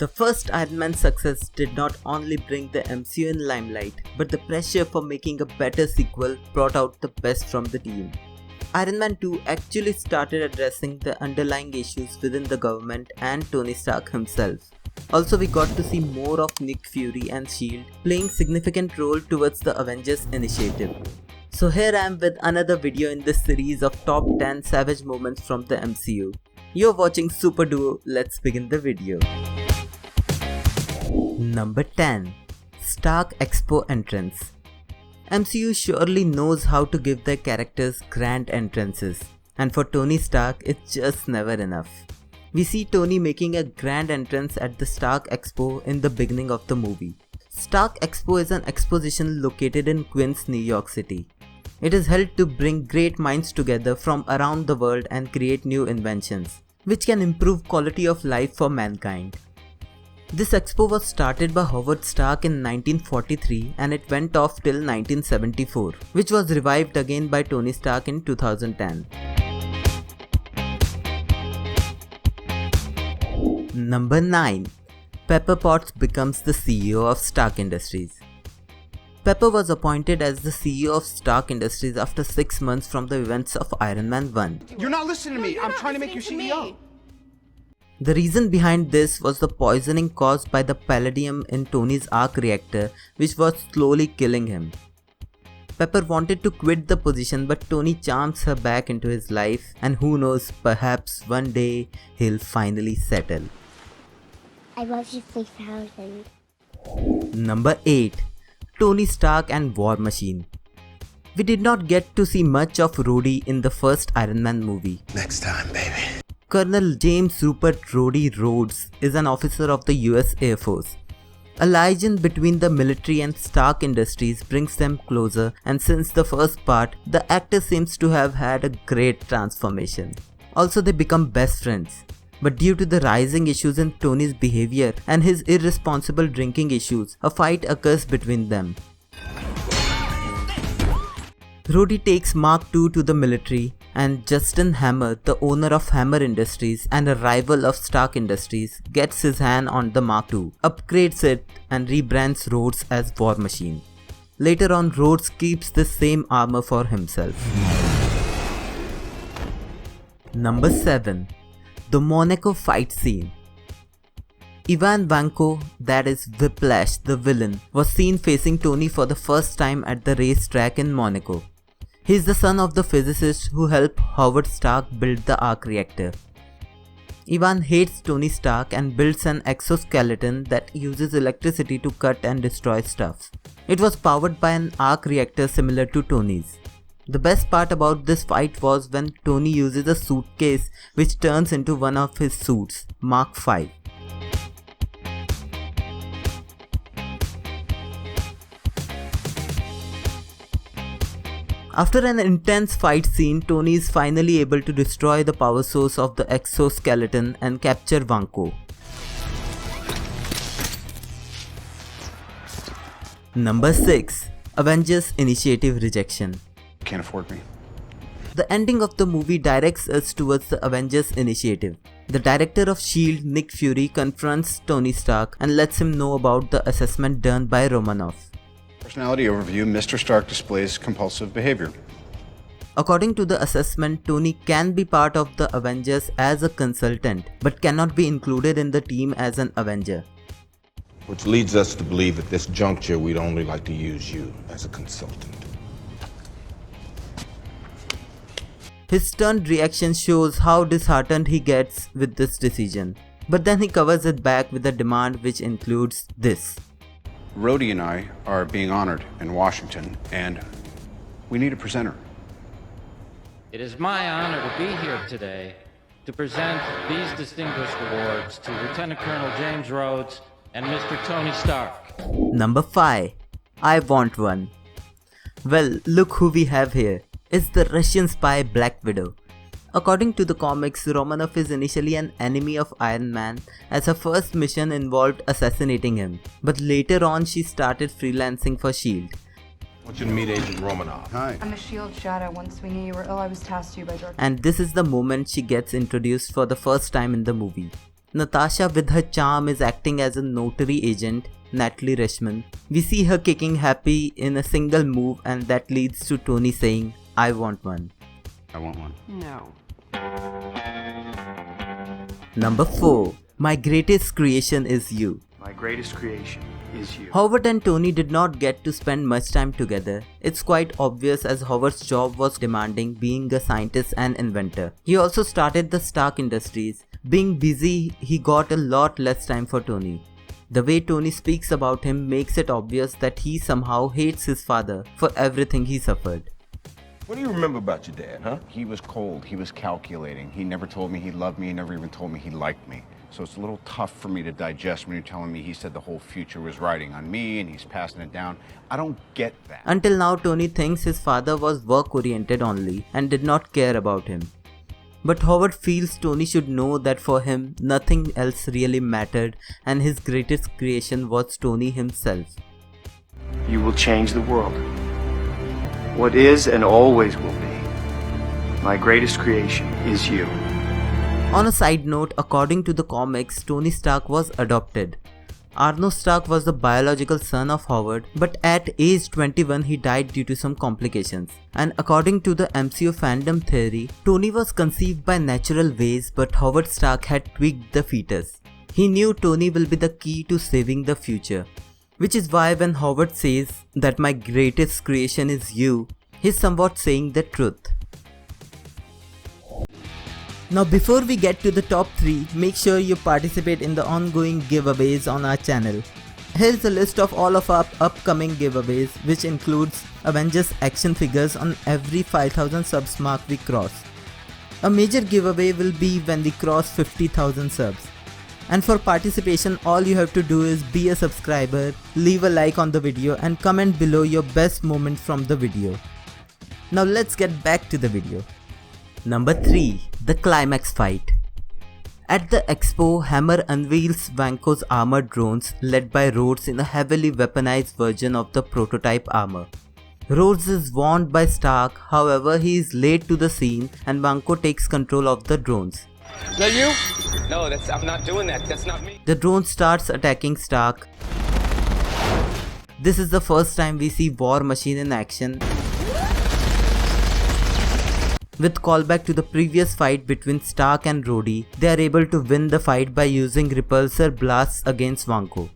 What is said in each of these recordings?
The first Iron Man success did not only bring the MCU in limelight, but the pressure for making a better sequel brought out the best from the team. Iron Man 2 actually started addressing the underlying issues within the government and Tony Stark himself. Also, we got to see more of Nick Fury and S.H.I.E.L.D. playing significant role towards the Avengers initiative. So here I am with another video in this series of top 10 savage moments from the MCU. You're watching SuperDuo, let's begin the video. Number 10. Stark Expo Entrance. MCU surely knows how to give their characters grand entrances, and for Tony Stark it's just never enough. We see Tony making a grand entrance at the Stark Expo in the beginning of the movie. Stark Expo is an exposition located in Queens, New York City. It is held to bring great minds together from around the world and create new inventions, which can improve quality of life for mankind. This expo was started by Howard Stark in 1943 and it went off till 1974, which was revived again by Tony Stark in 2010. Number 9. Pepper Potts becomes the CEO of Stark Industries. Pepper was appointed as the CEO of Stark Industries after 6 months from the events of Iron Man 1. You're not listening to me. I'm trying to make you CEO. The reason behind this was the poisoning caused by the palladium in Tony's arc reactor, which was slowly killing him. Pepper wanted to quit the position, but Tony charms her back into his life, and who knows, perhaps one day he'll finally settle. I love you 3000. Number 8. Tony Stark and War Machine. We did not get to see much of Rhodey in the first Iron Man movie. Next time, baby. Colonel James Rupert Rhodey Rhodes is an officer of the US Air Force. A liaison between the military and Stark Industries brings them closer, and since the first part, the actor seems to have had a great transformation. Also, they become best friends. But due to the rising issues in Tony's behavior and his irresponsible drinking issues, a fight occurs between them. Rhodey takes Mark II to the military, and Justin Hammer, the owner of Hammer Industries and a rival of Stark Industries, gets his hand on the Mark II, upgrades it and rebrands Rhodes as War Machine. Later on, Rhodes keeps the same armor for himself. Number 7. The Monaco fight scene. Vanko, that is Whiplash the villain, was seen facing Tony for the first time at the racetrack in Monaco. He is the son of the physicist who helped Howard Stark build the arc reactor. Ivan hates Tony Stark and builds an exoskeleton that uses electricity to cut and destroy stuff. It was powered by an arc reactor similar to Tony's. The best part about this fight was when Tony uses a suitcase which turns into one of his suits, Mark V. After an intense fight scene, Tony is finally able to destroy the power source of the exoskeleton and capture Vanko. Number 6. Avengers Initiative Rejection. Can't afford me. The ending of the movie directs us towards the Avengers Initiative. The director of S.H.I.E.L.D., Nick Fury, confronts Tony Stark and lets him know about the assessment done by Romanoff. Personality overview, Mr. Stark displays compulsive behavior. According to the assessment, Tony can be part of the Avengers as a consultant, but cannot be included in the team as an Avenger. Which leads us to believe at this juncture we'd only like to use you as a consultant. His stunned reaction shows how disheartened he gets with this decision, but then he covers it back with a demand which includes this. Rhodey and I are being honored in Washington, and we need a presenter. It is my honor to be here today to present these distinguished awards to Lieutenant Colonel James Rhodes and Mr. Tony Stark. Number 5. I Want One. Well, look who we have here. It's the Russian spy Black Widow. According to the comics, Romanoff is initially an enemy of Iron Man as her first mission involved assassinating him, but later on she started freelancing for S.H.I.E.L.D. I want you to meet Agent Romanoff. Hi. I'm a S.H.I.E.L.D. shadow. Once we knew you were ill, I was tasked to you by George. And this is the moment she gets introduced for the first time in the movie. Natasha with her charm is acting as a notary agent, Natalie Richmond. We see her kicking Happy in a single move, and that leads to Tony saying, "I want one." I want one. No. Number 4. My greatest creation is you. My greatest creation is you. Howard and Tony did not get to spend much time together. It's quite obvious as Howard's job was demanding, being a scientist and inventor. He also started the Stark Industries. Being busy, he got a lot less time for Tony. The way Tony speaks about him makes it obvious that he somehow hates his father for everything he suffered. What do you remember about your dad, huh? He was cold. He was calculating. He never told me he loved me. He never even told me he liked me. So it's a little tough for me to digest when you're telling me he said the whole future was riding on me and he's passing it down. I don't get that. Until now, Tony thinks his father was work-oriented only and did not care about him. But Howard feels Tony should know that for him, nothing else really mattered and his greatest creation was Tony himself. You will change the world. What is and always will be. My greatest creation is you. On a side note, according to the comics, Tony Stark was adopted. Arno Stark was the biological son of Howard, but at age 21 he died due to some complications. And according to the MCU fandom theory, Tony was conceived by natural ways, but Howard Stark had tweaked the fetus. He knew Tony will be the key to saving the future. Which is why when Howard says that my greatest creation is you, he's somewhat saying the truth. Now before we get to the top 3, make sure you participate in the ongoing giveaways on our channel. Here's a list of all of our upcoming giveaways, which includes Avengers action figures on every 5000 subs mark we cross. A major giveaway will be when we cross 50,000 subs. And for participation, all you have to do is be a subscriber, leave a like on the video and comment below your best moment from the video. Now let's get back to the video. Number 3. The Climax Fight. At the Expo, Hammer unveils Vanko's armored drones led by Rhodes in a heavily weaponized version of the prototype armor. Rhodes is warned by Stark, however he is late to the scene and Vanko takes control of the drones. Is that you? No, I'm not doing that. That's not me. The drone starts attacking Stark. This is the first time we see War Machine in action, with callback to the previous fight between Stark and Rhodey. They are able to win the fight by using repulsor blasts against Vanko.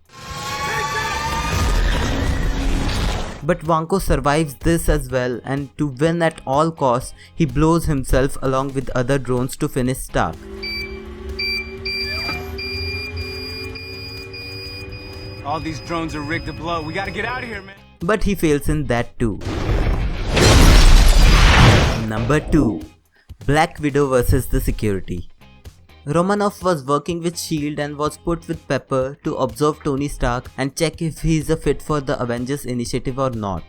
But Vanko survives this as well, and to win at all costs, he blows himself along with other drones to finish Stark. All these drones are rigged to blow. We gotta get out of here, man. But he fails in that too. Number 2. Black Widow vs the Security. Romanoff was working with S.H.I.E.L.D. and was put with Pepper to observe Tony Stark and check if he is a fit for the Avengers initiative or not.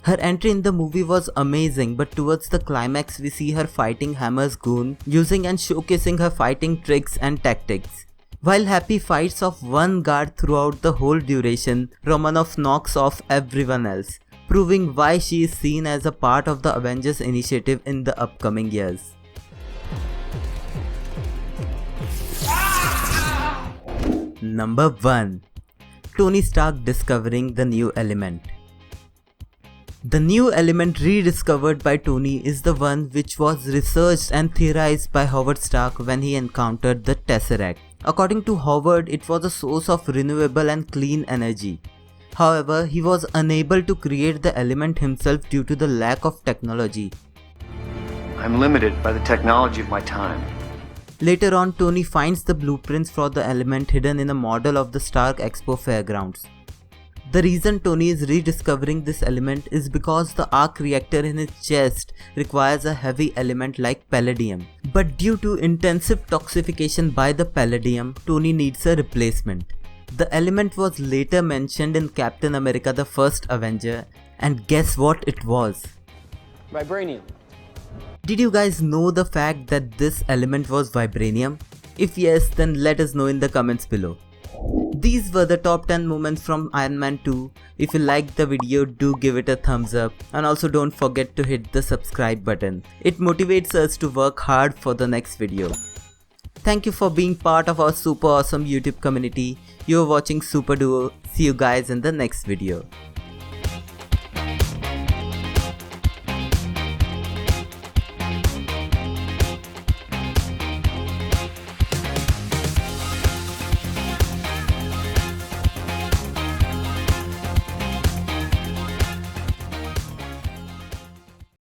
Her entry in the movie was amazing, but towards the climax we see her fighting Hammer's goon, using and showcasing her fighting tricks and tactics. While Happy fights off one guard throughout the whole duration, Romanoff knocks off everyone else, proving why she is seen as a part of the Avengers initiative in the upcoming years. Number 1. Tony Stark discovering the new element. The new element rediscovered by Tony is the one which was researched and theorized by Howard Stark when he encountered the Tesseract. According to Howard, it was a source of renewable and clean energy. However, he was unable to create the element himself due to the lack of technology. I'm limited by the technology of my time. Later on, Tony finds the blueprints for the element hidden in a model of the Stark Expo fairgrounds. The reason Tony is rediscovering this element is because the arc reactor in his chest requires a heavy element like palladium. But due to intensive toxification by the palladium, Tony needs a replacement. The element was later mentioned in Captain America: The First Avenger, and guess what it was? Vibranium. Did you guys know the fact that this element was vibranium? If yes, then let us know in the comments below. These were the top 10 moments from Iron Man 2. If you liked the video, do give it a thumbs up, and also don't forget to hit the subscribe button. It motivates us to work hard for the next video. Thank you for being part of our super awesome YouTube community. You are watching SuperDuo. See you guys in the next video.